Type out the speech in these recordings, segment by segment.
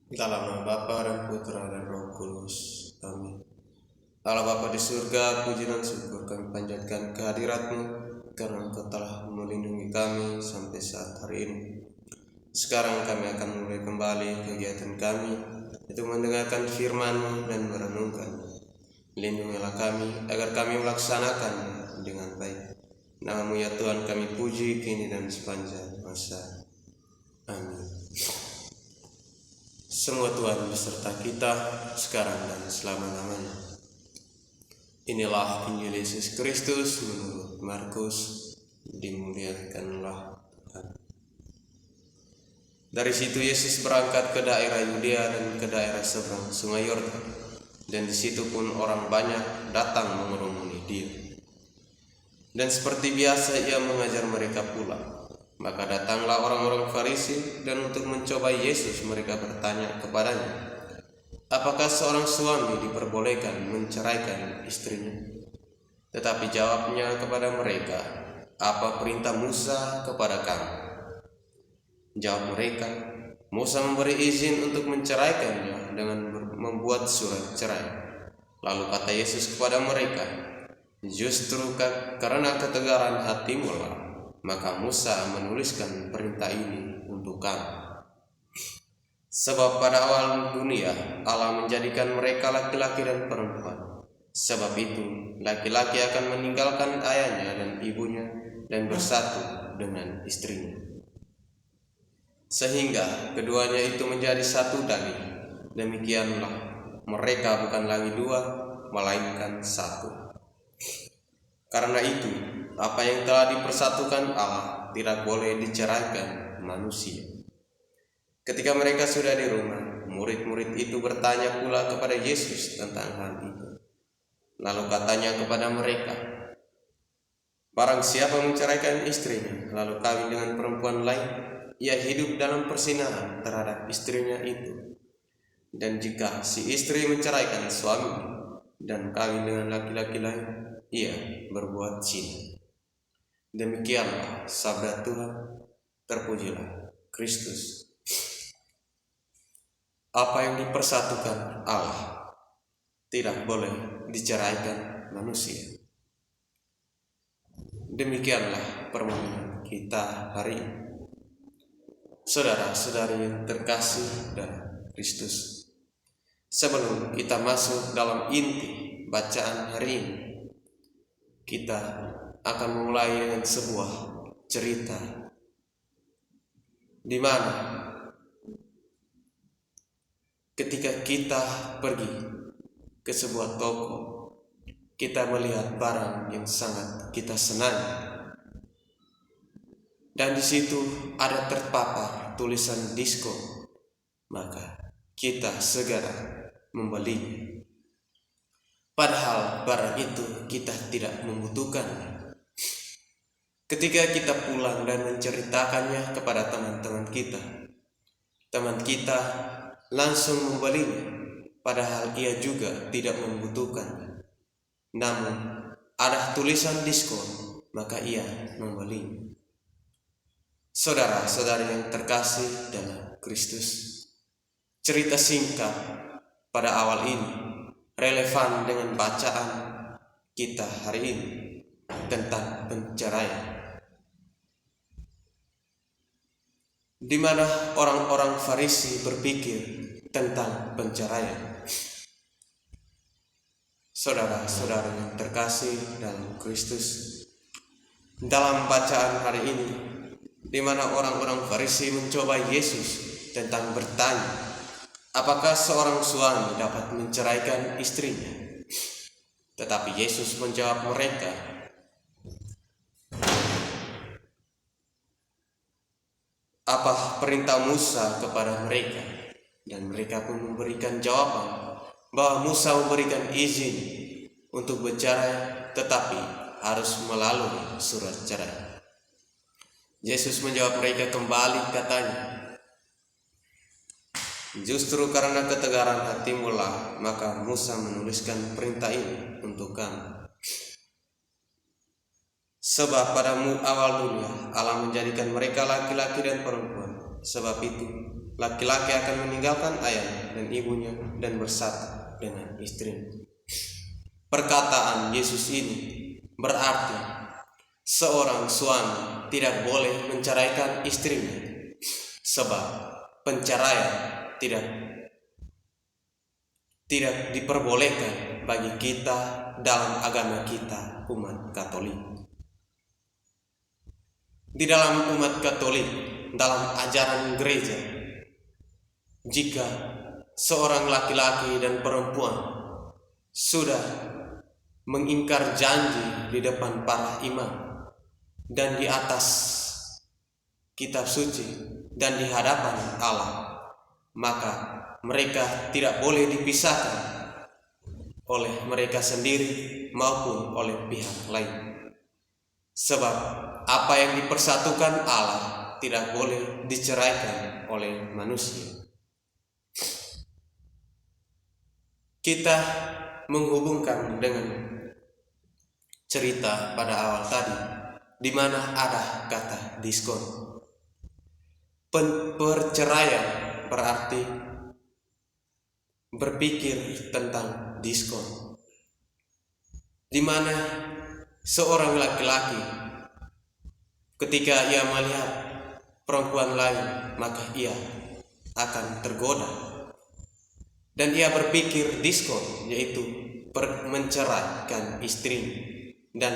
Dalam nama Bapa dan Putra dan Roh Kudus. Amin. Allah Bapa di surga, puji dan syukur kami panjatkan kehadirat-Mu karena Engkau telah melindungi kami sampai saat hari ini. Sekarang kami akan mulai kembali kegiatan kami, itu mendengarkan firman-Mu dan merenungkan. Lindungilah kami agar kami melaksanakan dengan baik. Nama-Mu ya Tuhan kami puji kini dan sepanjang masa. Amin. Semua Tuhan beserta kita sekarang dan selama-lamanya. Inilah Injil Yesus Kristus menurut Markus, dimuliakanlah Tuhan. Dari situ Yesus berangkat ke daerah Yudea dan ke daerah seberang Sungai Yordan, dan di situ pun orang banyak datang mengerumuni Dia. Dan seperti biasa Ia mengajar mereka pula. Maka datanglah orang-orang Farisi, dan untuk mencoba Yesus mereka bertanya kepadanya, apakah seorang suami diperbolehkan menceraikan istrinya? Tetapi jawabnya kepada mereka, apa perintah Musa kepada kamu? Jawab mereka, Musa memberi izin untuk menceraikannya dengan membuat surat cerai. Lalu kata Yesus kepada mereka, justru karena ketegaran hatimu lah, maka Musa menuliskan perintah ini untuk kamu. Sebab pada awal dunia Allah menjadikan mereka laki-laki dan perempuan. Sebab itu laki-laki akan meninggalkan ayahnya dan ibunya dan bersatu dengan istrinya, sehingga keduanya itu menjadi satu daging. Demikianlah mereka bukan lagi dua, melainkan satu. Karena itu, apa yang telah dipersatukan Allah tidak boleh diceraikan manusia. Ketika mereka sudah di rumah, murid-murid itu bertanya pula kepada Yesus tentang hal itu. Lalu katanya kepada mereka, barang siapa menceraikan istrinya, lalu kawin dengan perempuan lain, ia hidup dalam perzinahan terhadap istrinya itu. Dan jika si istri menceraikan suaminya dan kawin dengan laki-laki lain, ia berbuat zina. Demikianlah sabda Tuhan. Terpujilah Kristus. Apa yang dipersatukan Allah tidak boleh diceraikan manusia. Demikianlah permohonan kita hari ini. Saudara-saudari yang terkasih dalam Kristus, sebelum kita masuk dalam inti bacaan hari ini, kita akan memulai dengan sebuah cerita di mana ketika kita pergi ke sebuah toko, kita melihat barang yang sangat kita senangi, dan di situ ada terpapar tulisan diskon, maka kita segera membelinya. Padahal barang itu kita tidak membutuhkannya. Ketika kita pulang dan menceritakannya kepada teman-teman kita, teman kita langsung membelinya, padahal ia juga tidak membutuhkannya. Namun ada tulisan diskon, maka ia membelinya. Saudara-saudari yang terkasih dalam Kristus, cerita singkat pada awal ini relevan dengan bacaan kita hari ini tentang penceraian, di mana orang-orang Farisi berpikir tentang penceraian. Saudara-saudara yang terkasih dalam Kristus, dalam bacaan hari ini, di mana orang-orang Farisi mencoba Yesus tentang bertanya, apakah seorang suami dapat menceraikan istrinya? Tetapi Yesus menjawab mereka, apa perintah Musa kepada mereka? Dan mereka pun memberikan jawaban bahwa Musa memberikan izin untuk bercerai, tetapi harus melalui surat cerai. Yesus menjawab mereka kembali, katanya, justru karena ketegaran hatimu lah, maka Musa menuliskan perintah ini untuk kamu. Sebab pada awal dunia Allah menjadikan mereka laki-laki dan perempuan. Sebab itu laki-laki akan meninggalkan ayah dan ibunya dan bersatu dengan istrinya. Perkataan Yesus ini berarti seorang suami tidak boleh menceraikan istrinya, sebab penceraian tidak diperbolehkan bagi kita dalam agama kita, umat Katolik. Di dalam umat Katolik, dalam ajaran gereja, jika seorang laki-laki dan perempuan sudah mengingkar janji di depan para imam dan di atas kitab suci dan di hadapan Allah, maka mereka tidak boleh dipisahkan oleh mereka sendiri maupun oleh pihak lain. Sebab apa yang dipersatukan Allah tidak boleh diceraikan oleh manusia. Kita menghubungkan dengan cerita pada awal tadi, di mana ada kata diskon. Perceraian berarti berpikir tentang diskon, di mana seorang laki-laki ketika ia melihat perempuan lain, maka ia akan tergoda dan ia berpikir diskon, yaitu menceraikan istri dan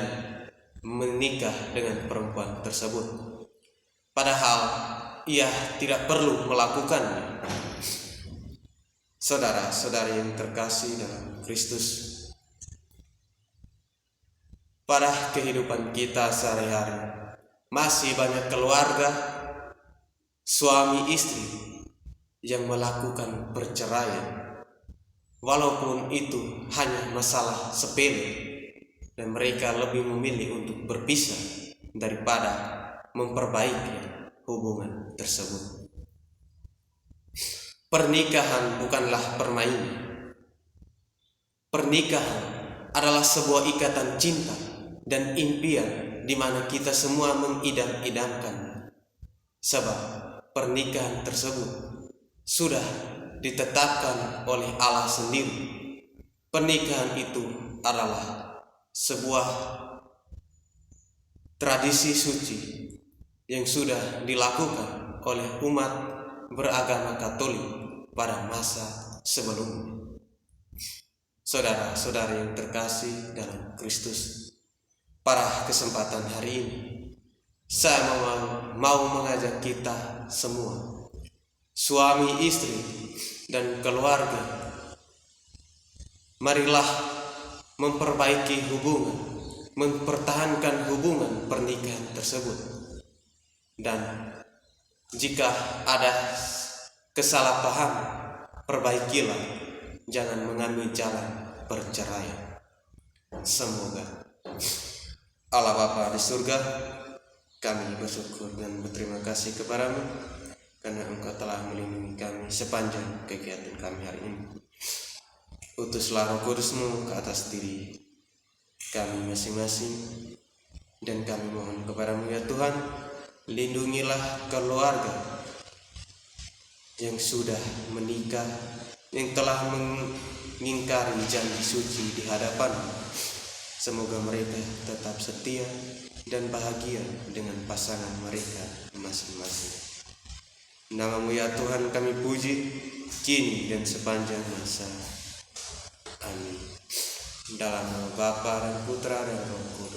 menikah dengan perempuan tersebut, padahal ia tidak perlu melakukannya. Saudara-saudari yang terkasih dalam Kristus, pada kehidupan kita sehari-hari masih banyak keluarga, suami istri yang melakukan perceraian, walaupun itu hanya masalah sepele, dan mereka lebih memilih untuk berpisah daripada memperbaiki hubungan tersebut. Pernikahan bukanlah permainan. Pernikahan adalah sebuah ikatan cinta dan impian di mana kita semua mengidam-idamkan. Sebab pernikahan tersebut sudah ditetapkan oleh Allah sendiri. Pernikahan itu adalah sebuah tradisi suci yang sudah dilakukan oleh umat beragama Katolik pada masa sebelumnya. Saudara-saudari yang terkasih dalam Kristus, pada kesempatan hari ini saya mau mengajak kita semua, suami istri dan keluarga, marilah memperbaiki hubungan, mempertahankan hubungan pernikahan tersebut. Dan jika ada kesalahpahaman, perbaikilah, jangan mengambil jalan perceraian. Semoga Allah Bapa di surga, kami bersyukur dan berterima kasih kepadamu karena Engkau telah melindungi kami sepanjang kegiatan kami hari ini. Utuslah Roh Kudus-Mu ke atas diri kami masing-masing, dan kami mohon kepadamu ya Tuhan, lindungilah keluarga yang sudah menikah, yang telah mengingkari janji suci di hadapan. Semoga mereka tetap setia dan bahagia dengan pasangan mereka masing-masing. Namamu ya Tuhan kami puji, kini dan sepanjang masa. Amin. Dalam nama Bapa dan Putra dan Roh Kudus.